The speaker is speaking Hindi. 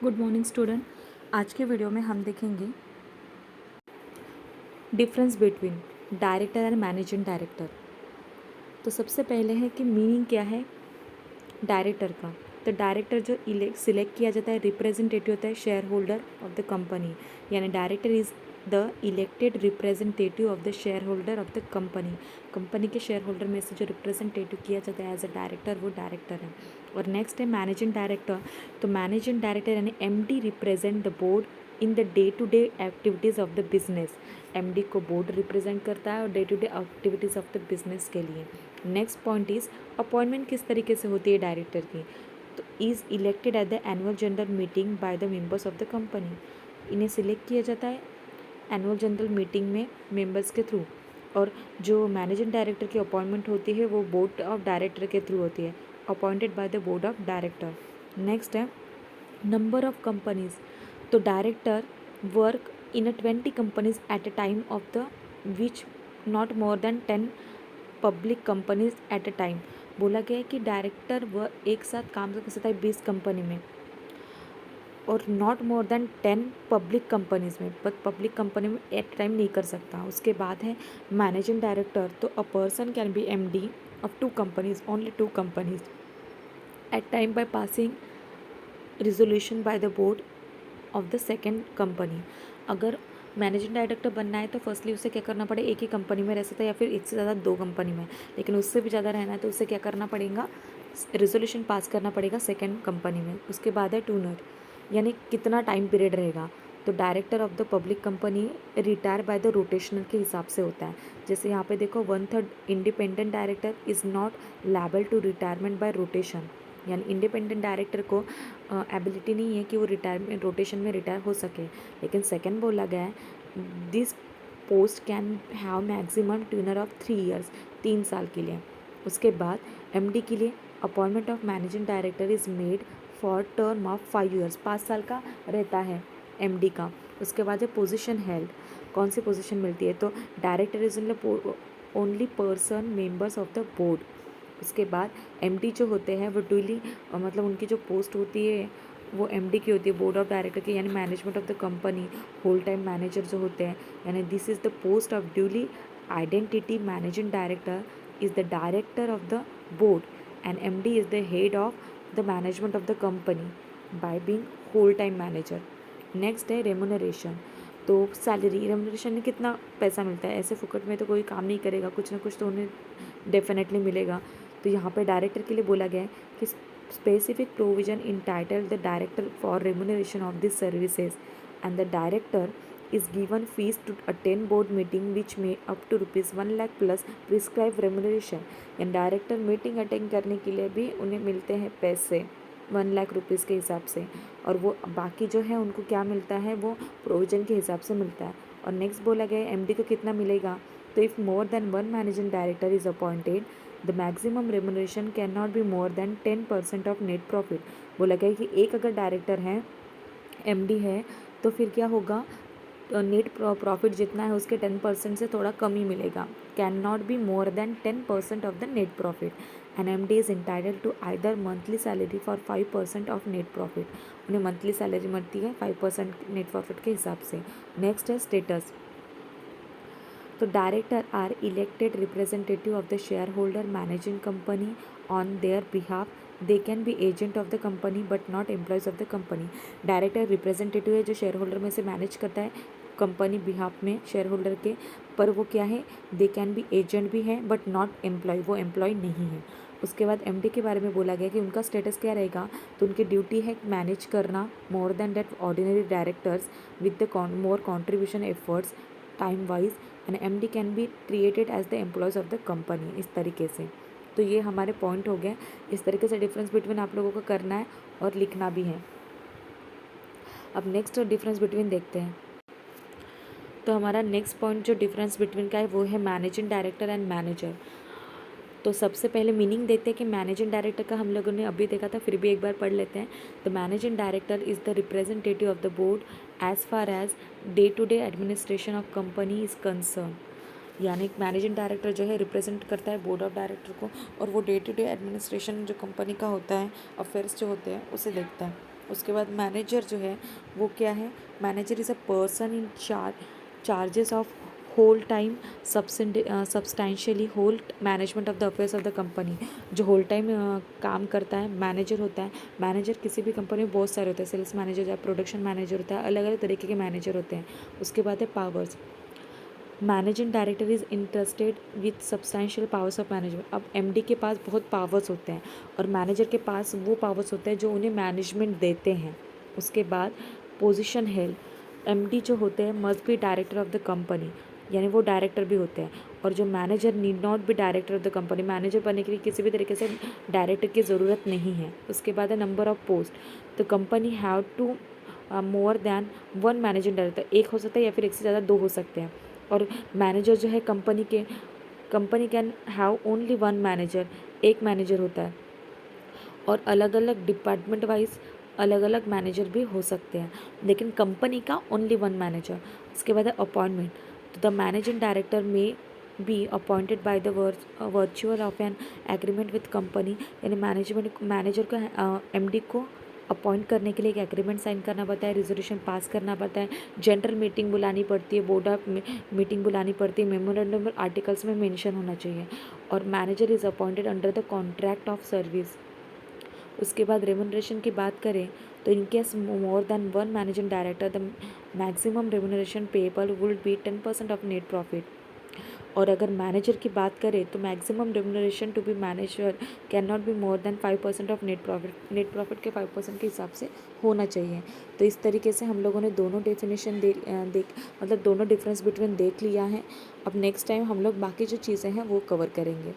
Good morning student. आज के वीडियो में हम देखेंगे difference between director and managing director. तो सबसे पहले है कि मीनिंग क्या है डायरेक्टर का। तो डायरेक्टर जो सिलेक्ट किया जाता है रिप्रेजेंटेटिव होता है share holder of the company, यानी director is the elected representative of the share holder of the company. Company के शेयर होल्डर में से जो रिप्रेजेंटेटिव किया जाता है एज अ डायरेक्टर, वो डायरेक्टर है। और नेक्स्ट है मैनेजिंग डायरेक्टर। तो मैनेजिंग डायरेक्टर यानी MD represent the board in the day to day activities of the business. MD को बोर्ड रिप्रेजेंट करता है और day to day activities of the business के लिए। नेक्स्ट पॉइंट इज़ अपॉइंटमेंट किस तरीके से होती है डायरेक्टर की। तो is elected at the annual general meeting by the members of the company. इन्हें सिलेक्ट किया जाता है एनुअल जनरल मीटिंग में मेंबर्स के थ्रू। और जो मैनेजिंग डायरेक्टर की अपॉइंटमेंट होती है वो बोर्ड ऑफ डायरेक्टर के थ्रू होती है, appointed by the board of director. Next है नंबर ऑफ कंपनीज। तो director work in a 20 companies at a time of the which not more than 10 public companies at a time. बोला गया है कि डायरेक्टर वह एक साथ काम कर सकता है 20 कंपनी में और not more than 10 public companies में, बट पब्लिक कंपनी में एट टाइम नहीं कर सकता। उसके बाद है मैनेजिंग डायरेक्टर। तो a person can be MD of 2 companies, only 2 companies at time by passing resolution by the board of the second company. अगर मैनेजिंग डायरेक्टर बनना है तो फर्स्टली उसे क्या करना पड़े, एक ही कंपनी में रह सकता है या फिर एक से ज़्यादा 2 कंपनी में, लेकिन उससे भी ज़्यादा रहना है तो उसे क्या करना पड़ेगा, रेजोल्यूशन पास करना पड़ेगा सेकेंड कंपनी में। उसके बाद है टूनर, यानी कितना टाइम पीरियड रहेगा। तो director of the public company retire by the rotational के हिसाब से होता है। जैसे यहाँ पे देखो 1/3 independent director is not liable to retirement by rotation, यानी इंडिपेंडेंट डायरेक्टर को एबिलिटी नहीं है कि वो रिटायरमेंट रोटेशन में रिटायर हो सके। लेकिन सेकंड बोला गया है this post can have maximum tuner of 3 years, 3 साल के लिए। उसके बाद एमडी के लिए appointment of managing director is made for term of 5 years, 5 साल का रहता है एमडी का। उसके बाद है पोजीशन हेल्ड, कौन सी पोजीशन मिलती है, तो director is only person members of the board. उसके बाद एमडी जो होते हैं वो ड्यूली मतलब उनकी जो पोस्ट होती है वो एमडी की होती है, बोर्ड ऑफ डायरेक्टर की, यानी management of the company whole time manager जो होते हैं, यानी this is the post of duly identity managing director is the director of the board and MD is the head of the management of the company by being whole time manager. Next है रेमुनरेशन। तो सैलरी रेमुनरेशन में कितना पैसा मिलता है, ऐसे फुकट में तो कोई काम नहीं करेगा, कुछ ना कुछ तो उन्हें डेफिनेटली मिलेगा। तो यहाँ पे डायरेक्टर के लिए बोला गया है कि specific provision in title the director for remuneration of this services and the director is given fees to attend board meeting which may up to rupees 1 lakh plus prescribed remuneration। And director meeting attend करने के लिए भी उन्हें मिलते हैं पैसे 1 लाख रुपीज़ के हिसाब से, और वो बाकी जो है उनको क्या मिलता है वो प्रोविजन के हिसाब से मिलता है। और नेक्स्ट बोला गया है एमडी को कितना मिलेगा, तो if more than 1 managing director is appointed the maximum remuneration can not be more than 10% of net profit. बोला गया है कि एक अगर डायरेक्टर है, एमडी है, तो फिर क्या होगा, नेट प्रॉफिट जितना है उसके 10% से थोड़ा कम ही मिलेगा। Can not be more than 10% of the net profit and MD is entitled to either monthly salary for 5% of net profit. उन्हें मंथली सैलरी मिलती है 5% नेट प्रॉफिट के हिसाब से। नेक्स्ट है स्टेटस। तो director are elected representative of the share holder managing company on their behalf. They can be agent of the company but not employees of the company. Director representative है जो शेयर होल्डर में से मैनेज करता है कंपनी बिहाफ में शेयर होल्डर के, पर वो क्या है, दे कैन बी एजेंट भी है बट नॉट एम्प्लॉय, वो एम्प्लॉय नहीं है। उसके बाद एमडी के बारे में बोला गया कि उनका स्टेटस क्या रहेगा, तो उनकी ड्यूटी है मैनेज करना more than that ordinary directors with the more contribution efforts time wise and MD can be treated as the employees of the company. इस तरीके से तो ये हमारे पॉइंट हो गए। इस तरीके से डिफरेंस बिटवीन आप लोगों को करना है और लिखना भी है। अब नेक्स्ट डिफरेंस बिटवीन देखते हैं। तो हमारा नेक्स्ट पॉइंट जो डिफरेंस बिटवीन का है वो है मैनेजिंग डायरेक्टर एंड मैनेजर। तो सबसे पहले मीनिंग देखते हैं कि मैनेजिंग डायरेक्टर का हम लोगों ने अभी देखा था, फिर भी एक बार पढ़ लेते हैं। The managing director is the representative of the board as far as day to day administration of company is concern. यानी मैनेजिंग डायरेक्टर जो है रिप्रेजेंट करता है बोर्ड ऑफ डायरेक्टर को, और वो डे टू डे एडमिनिस्ट्रेशन जो कंपनी का होता है, अफेयर्स जो होते हैं उसे देखता है। उसके बाद मैनेजर जो है वो क्या है, manager is a person in charges of whole time substantially whole management of the affairs of the company. जो होल टाइम काम करता है मैनेजर होता है। मैनेजर किसी भी कंपनी में बहुत सारे होते हैं, सेल्स मैनेजर या प्रोडक्शन मैनेजर होता है, अलग अलग तरीके के मैनेजर होते हैं। उसके बाद है powers. Managing director is interested with substantial powers of management. अब एमडी के पास बहुत पावर्स होते हैं और मैनेजर के पास वो पावर्स होते हैं जो उन्हें मैनेजमेंट देते हैं। उसके बाद पोजीशन हेल्ड। एमडी जो होते हैं must be director of the company, यानी वो डायरेक्टर भी होते हैं। और जो manager need not be director of the company, manager बनने के लिए किसी भी तरीके से डायरेक्टर की ज़रूरत नहीं है। उसके बाद है number of post. The company have to more than one managing director, एक हो सकता है या फिर एक से ज़्यादा दो हो सकते हैं। और मैनेजर जो है company can have only one manager, एक मैनेजर होता है। और अलग अलग डिपार्टमेंट वाइज अलग अलग मैनेजर भी हो सकते हैं, लेकिन कंपनी का ओनली वन मैनेजर। उसके बाद है अपॉइंटमेंट। तो द मैनेजिंग डायरेक्टर में be appointed by the virtual of an agreement with company, यानी मैनेजर को एमडी को अपॉइंट करने के लिए एक एग्रीमेंट साइन करना पड़ता है, रिजोल्यूशन पास करना पड़ता है, जनरल मीटिंग बुलानी पड़ती है, बोर्ड ऑफ मीटिंग बुलानी पड़ती है, मेमोरेंडम आर्टिकल्स में मेंशन होना चाहिए। और manager is appointed under the contract of service. उसके बाद रेमुनरेशन की बात करें तो in case more than one managing director the maximum remuneration payable would be 10% of net profit. और अगर मैनेजर की बात करें तो maximum remuneration to be manager can not be more than 5% of net profit. Net profit के 5% के हिसाब से होना चाहिए। तो इस तरीके से हम लोगों ने दोनों डेफिनेशन मतलब दोनों डिफरेंस बिटवीन देख लिया है। अब नेक्स्ट टाइम हम लोग बाकी जो चीज़ें हैं वो कवर करेंगे।